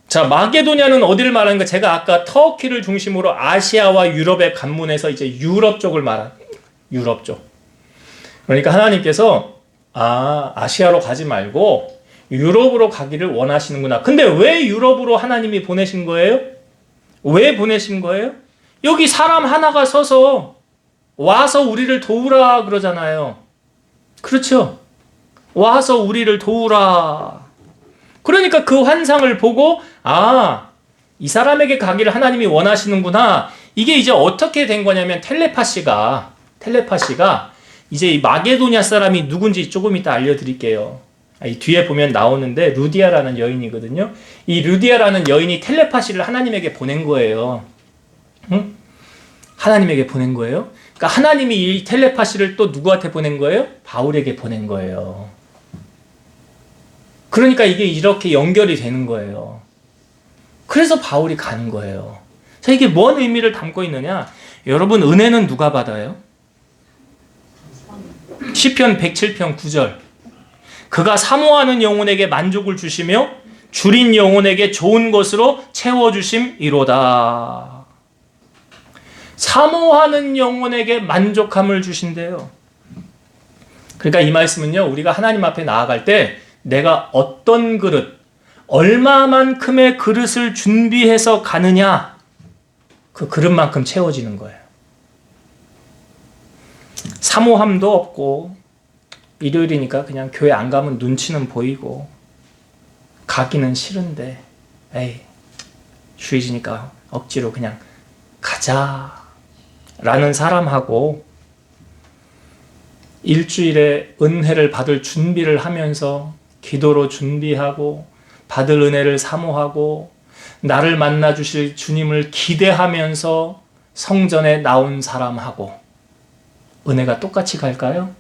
자, 마게도냐는 어디를 말하는 거? 제가 아까 터키를 중심으로 아시아와 유럽의 관문에서 이제 유럽 쪽을 말한 유럽 쪽. 그러니까 하나님께서 아시아로 가지 말고 유럽으로 가기를 원하시는구나. 근데 왜 유럽으로 하나님이 보내신 거예요? 왜 보내신 거예요? 여기 사람 하나가 서서 와서 우리를 도우라 그러잖아요. 그렇죠? 와서 우리를 도우라. 그러니까 그 환상을 보고 이 사람에게 가기를 하나님이 원하시는구나. 이게 이제 어떻게 된 거냐면 텔레파시가 이제 이 마게도냐 사람이 누군지 조금 이따 알려드릴게요. 이 뒤에 보면 나오는데 루디아라는 여인이거든요. 이 루디아라는 여인이 텔레파시를 하나님에게 보낸 거예요. 응? 하나님에게 보낸 거예요. 그러니까 하나님이 이 텔레파시를 또 누구한테 보낸 거예요? 바울에게 보낸 거예요. 그러니까 이게 이렇게 연결이 되는 거예요. 그래서 바울이 가는 거예요. 자, 이게 뭔 의미를 담고 있느냐? 여러분, 은혜는 누가 받아요? 시편 107편 9절. 그가 사모하는 영혼에게 만족을 주시며 줄인 영혼에게 좋은 것으로 채워주심이로다. 사모하는 영혼에게 만족함을 주신대요. 그러니까 이 말씀은요, 우리가 하나님 앞에 나아갈 때 내가 어떤 그릇, 얼마만큼의 그릇을 준비해서 가느냐, 그 그릇만큼 채워지는 거예요. 사모함도 없고 일요일이니까 그냥 교회 안 가면 눈치는 보이고 가기는 싫은데 휴일이니까 억지로 그냥 가자 라는 사람하고 일주일에 은혜를 받을 준비를 하면서 기도로 준비하고 받을 은혜를 사모하고 나를 만나 주실 주님을 기대하면서 성전에 나온 사람하고 은혜가 똑같이 갈까요?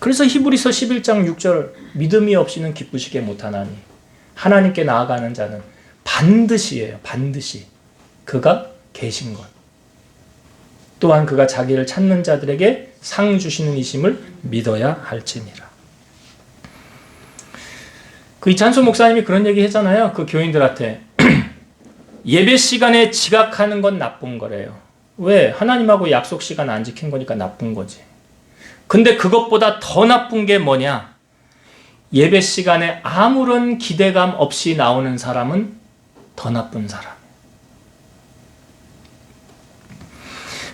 그래서 히브리서 11장 6절 믿음이 없이는 기쁘시게 못하나니 하나님께 나아가는 자는 반드시예요. 반드시 그가 계신 것 또한 그가 자기를 찾는 자들에게 상 주시는 이심을 믿어야 할지니라. 그 이찬수 목사님이 그런 얘기 했잖아요. 그 교인들한테 예배 시간에 지각하는 건 나쁜 거래요. 왜? 하나님하고 약속 시간 안 지킨 거니까 나쁜 거지. 근데 그것보다 더 나쁜 게 뭐냐? 예배 시간에 아무런 기대감 없이 나오는 사람은 더 나쁜 사람.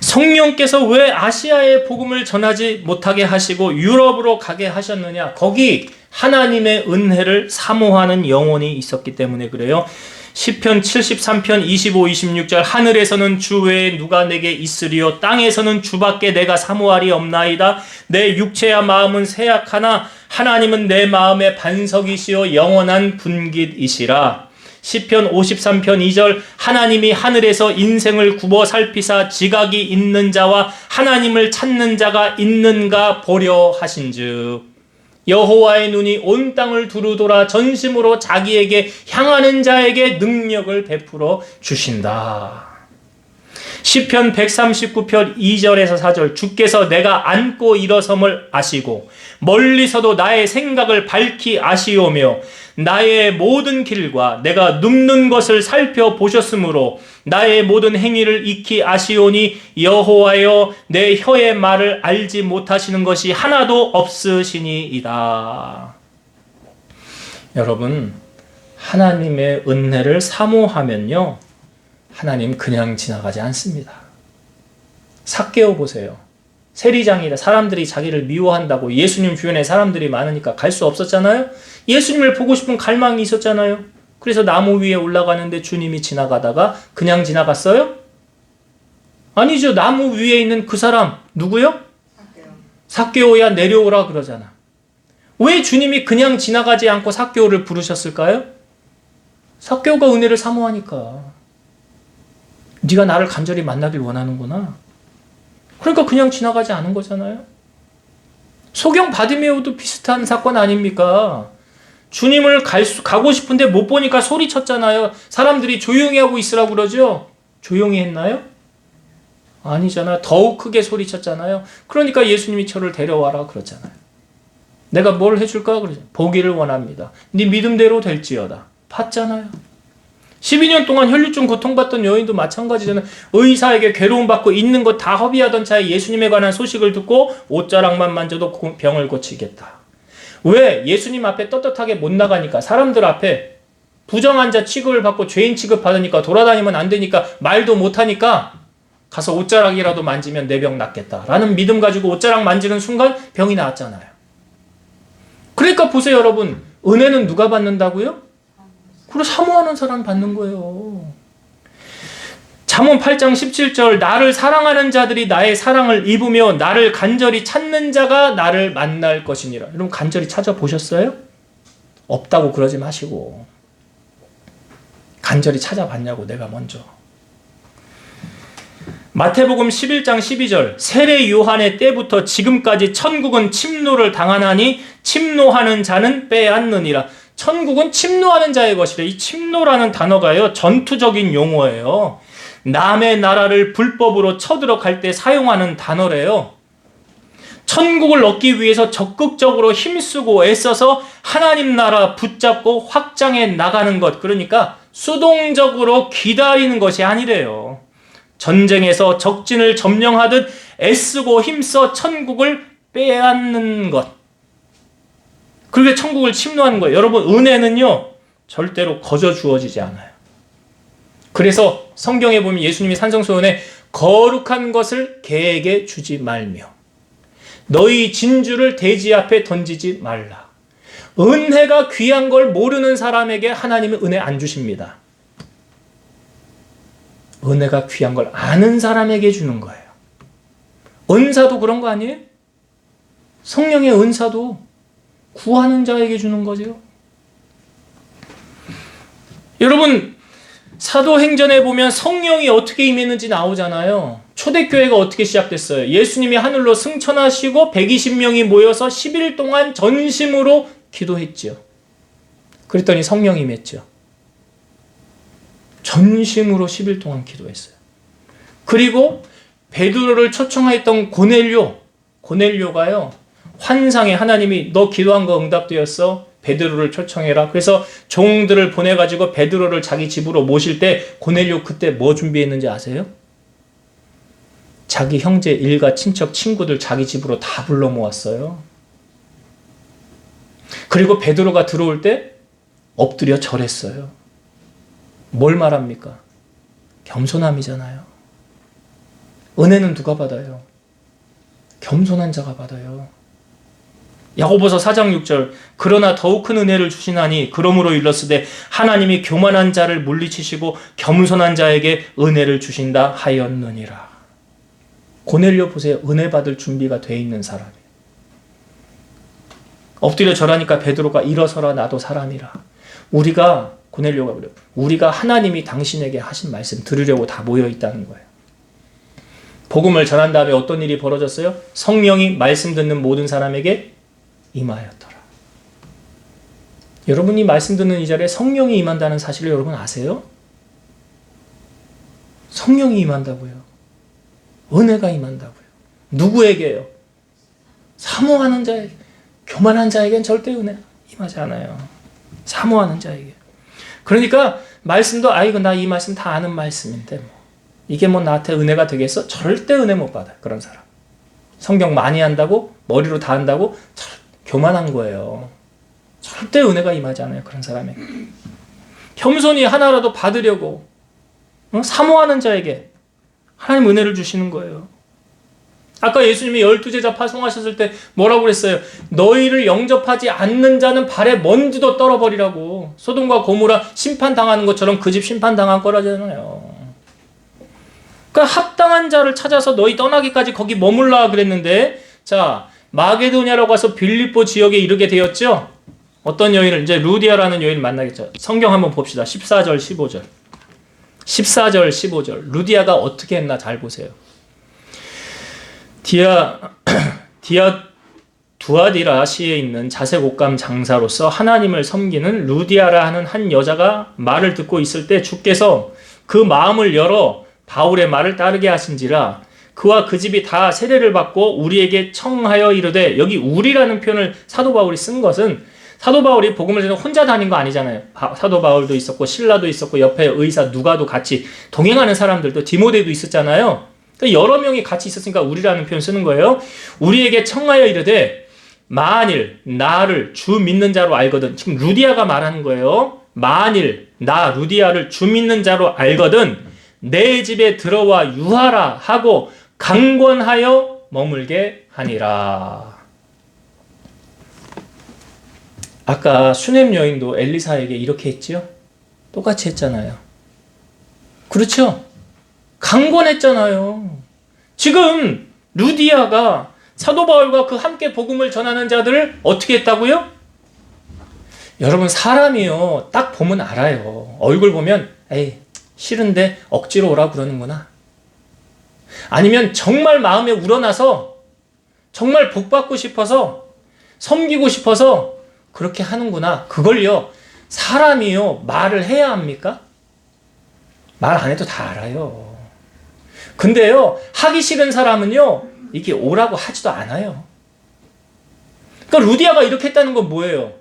성령께서 왜 아시아에 복음을 전하지 못하게 하시고 유럽으로 가게 하셨느냐? 거기 하나님의 은혜를 사모하는 영혼이 있었기 때문에 그래요. 시편 73편 25, 26절 하늘에서는 주 외에 누가 내게 있으리요 땅에서는 주밖에 내가 사모하리 없나이다. 내 육체와 마음은 쇠약하나 하나님은 내 마음의 반석이시요 영원한 분깃이시라. 시편 53편 2절 하나님이 하늘에서 인생을 굽어 살피사 지각이 있는 자와 하나님을 찾는 자가 있는가 보려 하신즉 여호와의 눈이 온 땅을 두루 돌아 전심으로 자기에게 향하는 자에게 능력을 베풀어 주신다. 시편 139편 2절에서 4절 주께서 내가 앉고 일어섬을 아시고 멀리서도 나의 생각을 밝히 아시오며 나의 모든 길과 내가 눕는 것을 살펴보셨으므로 나의 모든 행위를 익히 아시오니 여호와여 내 혀의 말을 알지 못하시는 것이 하나도 없으시니이다. 여러분, 하나님의 은혜를 사모하면요 하나님 그냥 지나가지 않습니다. 삭개오 보세요. 세리장이라 사람들이 자기를 미워한다고 예수님 주변에 사람들이 많으니까 갈 수 없었잖아요. 예수님을 보고 싶은 갈망이 있었잖아요. 그래서 나무 위에 올라가는데 주님이 지나가다가 그냥 지나갔어요? 아니죠. 나무 위에 있는 그 사람 누구요? 삭개오야 내려오라 그러잖아. 왜 주님이 그냥 지나가지 않고 삭개오를 부르셨을까요? 삭개오가 은혜를 사모하니까. 네가 나를 간절히 만나길 원하는구나. 그러니까 그냥 지나가지 않은 거잖아요. 소경 바디메오도 비슷한 사건 아닙니까? 주님을 가고 싶은데 못 보니까 소리쳤잖아요. 사람들이 조용히 하고 있으라고 그러죠? 조용히 했나요? 아니잖아요. 더욱 크게 소리쳤잖아요. 그러니까 예수님이 저를 데려와라 그러잖아요. 내가 뭘 해줄까? 그러죠. 보기를 원합니다. 네 믿음대로 될지어다. 봤잖아요. 12년 동안 혈류증 고통받던 여인도 마찬가지잖아요. 의사에게 괴로움받고 있는 것 다 허비하던 차에 예수님에 관한 소식을 듣고 옷자락만 만져도 병을 고치겠다. 왜? 예수님 앞에 떳떳하게 못 나가니까. 사람들 앞에 부정한 자 취급을 받고 죄인 취급받으니까 돌아다니면 안 되니까 말도 못하니까 가서 옷자락이라도 만지면 내 병 낫겠다라는 믿음 가지고 옷자락 만지는 순간 병이 나았잖아요. 그러니까 보세요 여러분. 은혜는 누가 받는다고요? 그리고 사모하는 사람 받는 거예요. 잠언 8장 17절 나를 사랑하는 자들이 나의 사랑을 입으며 나를 간절히 찾는 자가 나를 만날 것이니라. 여러분 간절히 찾아보셨어요? 없다고 그러지 마시고 간절히 찾아봤냐고 내가 먼저. 마태복음 11장 12절 세례 요한의 때부터 지금까지 천국은 침노를 당하나니 침노하는 자는 빼앗느니라. 천국은 침노하는 자의 것이래. 이 침노라는 단어가요 전투적인 용어예요. 남의 나라를 불법으로 쳐들어갈 때 사용하는 단어래요. 천국을 얻기 위해서 적극적으로 힘쓰고 애써서 하나님 나라 붙잡고 확장해 나가는 것. 그러니까 수동적으로 기다리는 것이 아니래요. 전쟁에서 적진을 점령하듯 애쓰고 힘써 천국을 빼앗는 것. 그게 천국을 침노하는 거예요. 여러분 은혜는요 절대로 거저 주어지지 않아요. 그래서 성경에 보면 예수님이 산성소원에 거룩한 것을 개에게 주지 말며 너희 진주를 돼지 앞에 던지지 말라. 은혜가 귀한 걸 모르는 사람에게 하나님은 은혜 안 주십니다. 은혜가 귀한 걸 아는 사람에게 주는 거예요. 은사도 그런 거 아니에요? 성령의 은사도 구하는 자에게 주는 거죠. 여러분 사도행전에 보면 성령이 어떻게 임했는지 나오잖아요. 초대교회가 어떻게 시작됐어요? 예수님이 하늘로 승천하시고 120명이 모여서 10일 동안 전심으로 기도했죠. 그랬더니 성령이 임했죠. 전심으로 10일 동안 기도했어요. 그리고 베드로를 초청했던 고넬료가요. 환상에 하나님이 너 기도한 거 응답되었어. 베드로를 초청해라. 그래서 종들을 보내가지고 베드로를 자기 집으로 모실 때 고넬료 그때 뭐 준비했는지 아세요? 자기 형제 일가 친척 친구들 자기 집으로 다 불러 모았어요. 그리고 베드로가 들어올 때 엎드려 절했어요. 뭘 말합니까? 겸손함이잖아요. 은혜는 누가 받아요? 겸손한 자가 받아요. 야고보서 4장 6절 그러나 더욱 큰 은혜를 주시나니 그러므로 일렀으되 하나님이 교만한 자를 물리치시고 겸손한 자에게 은혜를 주신다 하였느니라. 고넬료 보세요. 은혜 받을 준비가 돼 있는 사람이에요. 엎드려 절하니까 베드로가 일어서라 나도 사람이라. 우리가 고넬료가 그래요. 우리가 하나님이 당신에게 하신 말씀 들으려고 다 모여 있다는 거예요. 복음을 전한 다음에 어떤 일이 벌어졌어요? 성령이 말씀 듣는 모든 사람에게 임하였더라. 여러분이 말씀 듣는 이 자리에 성령이 임한다는 사실을 여러분 아세요? 성령이 임한다고요. 은혜가 임한다고요. 누구에게요? 사모하는 자에게. 교만한 자에겐 절대 은혜 임하지 않아요. 사모하는 자에게. 그러니까 말씀도 아이고 나 이 말씀 다 아는 말씀인데 뭐 이게 뭐 나한테 은혜가 되겠어? 절대 은혜 못 받아요. 그런 사람. 성경 많이 한다고 머리로 다 한다고 교만한 거예요. 절대 은혜가 임하지 않아요. 그런 사람에게. 겸손히 하나라도 받으려고 사모하는 자에게 하나님 은혜를 주시는 거예요. 아까 예수님이 12제자 파송하셨을 때 뭐라고 그랬어요? 너희를 영접하지 않는 자는 발에 먼지도 떨어버리라고. 소돔과 고모라 심판당하는 것처럼 그 집 심판당한 거라잖아요. 그러니까 합당한 자를 찾아서 너희 떠나기까지 거기 머물라 그랬는데, 자, 마게도냐라고 해서 빌립보 지역에 이르게 되었죠. 어떤 여인을, 이제 루디아라는 여인을 만나겠죠. 성경 한번 봅시다. 14절 15절 14절 15절 루디아가 어떻게 했나 잘 보세요. 두아디라시에 있는 자색 옷감 장사로서 하나님을 섬기는 루디아라 하는 한 여자가 말을 듣고 있을 때 주께서 그 마음을 열어 바울의 말을 따르게 하신지라. 그와 그 집이 다 세례를 받고 우리에게 청하여 이르되, 여기 우리라는 표현을 사도 바울이 쓴 것은, 사도 바울이 복음을 전해 혼자 다닌 거 아니잖아요. 사도 바울도 있었고 신라도 있었고 옆에 의사 누가도 같이 동행하는 사람들도, 디모데도 있었잖아요. 그러니까 여러 명이 같이 있었으니까 우리라는 표현 쓰는 거예요. 우리에게 청하여 이르되 만일 나를 주 믿는 자로 알거든. 지금 루디아가 말하는 거예요. 만일 나 루디아를 주 믿는 자로 알거든 내 집에 들어와 유하라 하고 강권하여 머물게 하니라. 아까 수넴 여인도 엘리사에게 이렇게 했죠? 똑같이 했잖아요. 그렇죠? 강권했잖아요. 지금 루디아가 사도 바울과 그 함께 복음을 전하는 자들을 어떻게 했다고요? 여러분, 사람이요, 딱 보면 알아요. 얼굴 보면 에이 싫은데 억지로 오라고 그러는구나. 아니면 정말 마음에 우러나서 정말 복받고 싶어서 섬기고 싶어서 그렇게 하는구나. 그걸요, 사람이요 말을 해야 합니까? 말 안 해도 다 알아요. 근데요, 하기 싫은 사람은요 이게 오라고 하지도 않아요. 그러니까 루디아가 이렇게 했다는 건 뭐예요?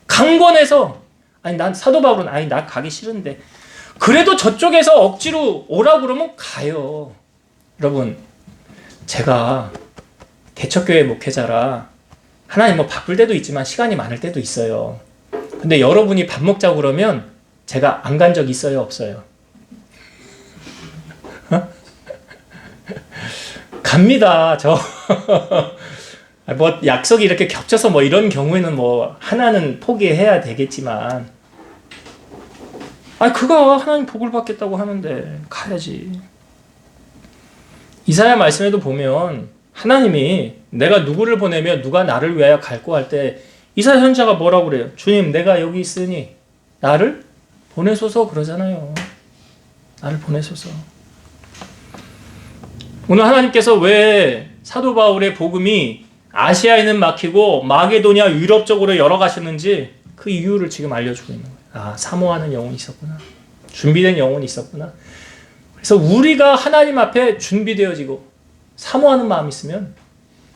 강권해서, 아니 난 사도 바울은 아니 나 가기 싫은데, 그래도 저쪽에서 억지로 오라고 그러면 가요. 여러분, 제가 개척교회 목회자라 하나님 뭐 바쁠 때도 있지만 시간이 많을 때도 있어요. 근데 여러분이 밥 먹자고 그러면 제가 안 간 적 있어요, 없어요? 갑니다. 저 뭐 약속이 이렇게 겹쳐서 뭐 이런 경우에는 뭐 하나는 포기해야 되겠지만, 아니 그가 하나님 복을 받겠다고 하는데 가야지. 이사야 말씀에도 보면 하나님이 내가 누구를 보내며 누가 나를 위하여 갈고 할 때 이사야 선지자가 뭐라고 그래요? 주님, 내가 여기 있으니 나를 보내소서 그러잖아요. 나를 보내소서. 오늘 하나님께서 왜 사도 바울의 복음이 아시아에는 막히고 마게도냐 유럽 쪽으로 열어가셨는지 그 이유를 지금 알려주고 있는 거예요. 아, 사모하는 영혼이 있었구나. 준비된 영혼이 있었구나. 그래서 우리가 하나님 앞에 준비되어지고 사모하는 마음이 있으면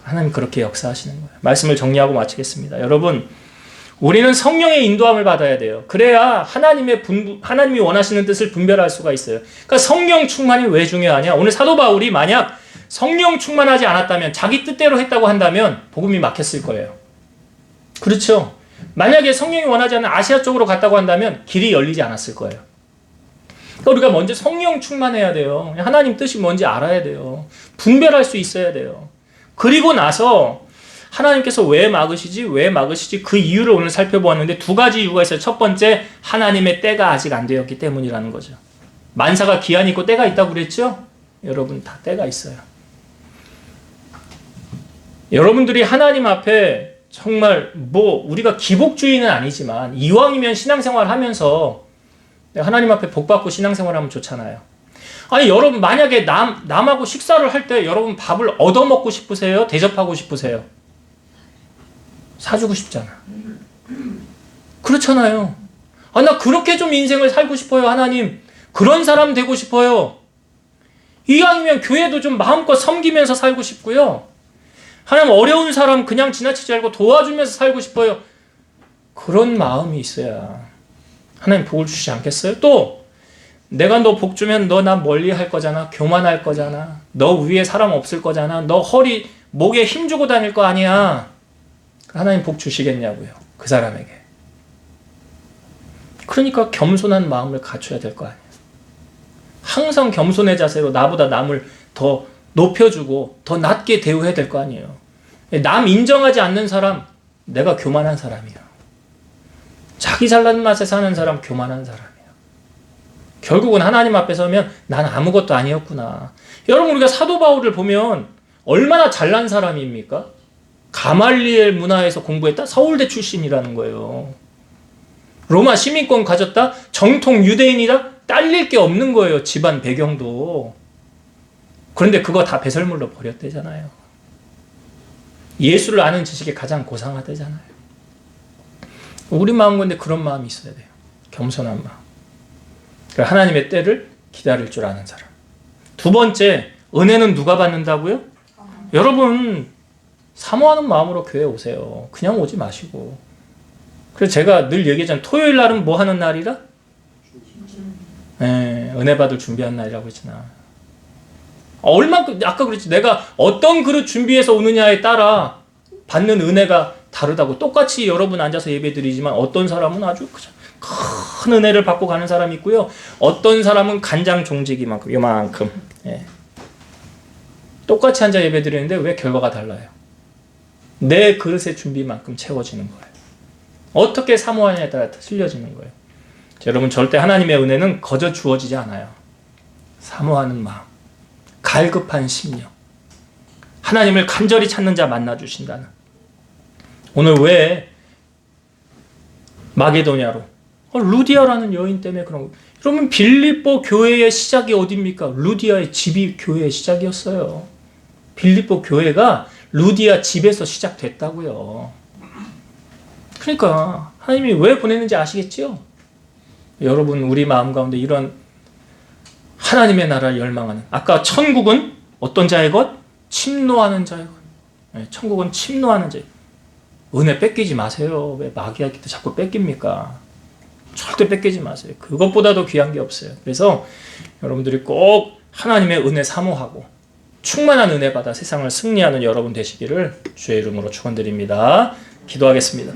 하나님 그렇게 역사하시는 거예요. 말씀을 정리하고 마치겠습니다. 여러분, 우리는 성령의 인도함을 받아야 돼요. 그래야 하나님이 원하시는 뜻을 분별할 수가 있어요. 그러니까 성령 충만이 왜 중요하냐? 오늘 사도 바울이 만약 성령 충만하지 않았다면, 자기 뜻대로 했다고 한다면 복음이 막혔을 거예요. 그렇죠? 만약에 성령이 원하지 않는 아시아 쪽으로 갔다고 한다면 길이 열리지 않았을 거예요. 그러니까 우리가 먼저 성령 충만해야 돼요. 하나님 뜻이 뭔지 알아야 돼요. 분별할 수 있어야 돼요. 그리고 나서 하나님께서 왜 막으시지 그 이유를 오늘 살펴보았는데 두 가지 이유가 있어요. 첫 번째, 하나님의 때가 아직 안 되었기 때문이라는 거죠. 만사가 기한이 있고 때가 있다고 그랬죠? 여러분, 다 때가 있어요. 여러분들이 하나님 앞에 정말 우리가 기복주의는 아니지만 이왕이면 신앙생활 하면서 하나님 앞에 복받고 신앙생활 하면 좋잖아요. 아니 여러분, 만약에 남하고 식사를 할 때 여러분 밥을 얻어먹고 싶으세요? 대접하고 싶으세요? 사주고 싶잖아. 그렇잖아요. 아, 나 그렇게 좀 인생을 살고 싶어요, 하나님. 그런 사람 되고 싶어요. 이왕이면 교회도 좀 마음껏 섬기면서 살고 싶고요. 하나님, 어려운 사람 그냥 지나치지 말고 도와주면서 살고 싶어요. 그런 마음이 있어야 하나님 복을 주시지 않겠어요? 또 내가 너 복 주면 너 나 멀리 할 거잖아. 교만할 거잖아. 너 위에 사람 없을 거잖아. 너 목에 힘 주고 다닐 거 아니야. 하나님 복 주시겠냐고요, 그 사람에게. 그러니까 겸손한 마음을 갖춰야 될 거 아니에요. 항상 겸손의 자세로 나보다 남을 더 높여주고 더 낮게 대우해야 될 거 아니에요. 남 인정하지 않는 사람, 내가 교만한 사람이야. 자기 잘난 맛에 사는 사람, 교만한 사람이야. 결국은 하나님 앞에 서면 난 아무것도 아니었구나. 여러분, 우리가 사도 바울을 보면 얼마나 잘난 사람입니까? 가말리엘 문화에서 공부했다? 서울대 출신이라는 거예요. 로마 시민권 가졌다? 정통 유대인이다? 딸릴 게 없는 거예요. 집안 배경도. 그런데 그거 다 배설물로 버렸대잖아요. 예수를 아는 지식이 가장 고상하대잖아요. 우리 마음 건데 그런 마음이 있어야 돼요. 겸손한 마음. 하나님의 때를 기다릴 줄 아는 사람. 두 번째, 은혜는 누가 받는다고요? 여러분, 사모하는 마음으로 교회 오세요. 그냥 오지 마시고. 그래서 제가 늘 얘기하잖아요. 토요일 날은 뭐 하는 날이라? 은혜 받을 준비한 날이라고 했잖아. 얼만큼, 아까 그랬지. 내가 어떤 그릇 준비해서 오느냐에 따라 받는 은혜가 다르다고. 똑같이 여러분 앉아서 예배 드리지만 어떤 사람은 아주 큰 은혜를 받고 가는 사람이 있고요. 어떤 사람은 간장 종지기만큼, 요만큼. 똑같이 앉아 예배 드리는데 왜 결과가 달라요? 내 그릇의 준비만큼 채워지는 거예요. 어떻게 사모하냐에 따라 틀려지는 거예요. 여러분, 절대 하나님의 은혜는 거저 주어지지 않아요. 사모하는 마음, 갈급한 심령, 하나님을 간절히 찾는 자 만나주신다는. 오늘 왜 마게도냐로 루디아라는 여인 때문에 그런 거. 여러분, 빌립보 교회의 시작이 어디입니까? 루디아의 집이 교회의 시작이었어요. 빌립보 교회가 루디아 집에서 시작됐다고요. 그러니까 하나님이 왜 보냈는지 아시겠지요? 여러분, 우리 마음 가운데 이런 하나님의 나라를 열망하는, 아까 천국은 어떤 자의 것? 침노하는 자의 것. 천국은 침노하는 자의 것. 은혜 뺏기지 마세요. 왜 마귀한테 자꾸 뺏깁니까? 절대 뺏기지 마세요. 그것보다도 귀한 게 없어요. 그래서 여러분들이 꼭 하나님의 은혜 사모하고 충만한 은혜 받아 세상을 승리하는 여러분 되시기를 주의 이름으로 축원드립니다. 기도하겠습니다.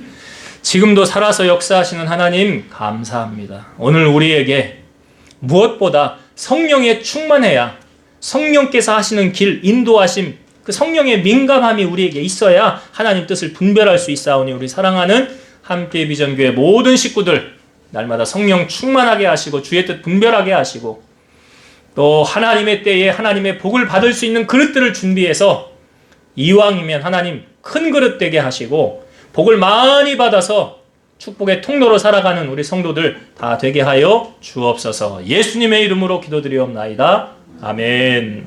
지금도 살아서 역사하시는 하나님 감사합니다. 오늘 우리에게 무엇보다 성령에 충만해야 성령께서 하시는 길, 인도하심, 그 성령의 민감함이 우리에게 있어야 하나님 뜻을 분별할 수 있사오니 우리 사랑하는 함께 비전교회 모든 식구들 날마다 성령 충만하게 하시고 주의 뜻 분별하게 하시고 또 하나님의 때에 하나님의 복을 받을 수 있는 그릇들을 준비해서 이왕이면 하나님 큰 그릇 되게 하시고 복을 많이 받아서 축복의 통로로 살아가는 우리 성도들 다 되게 하여 주옵소서. 예수님의 이름으로 기도드리옵나이다. 아멘.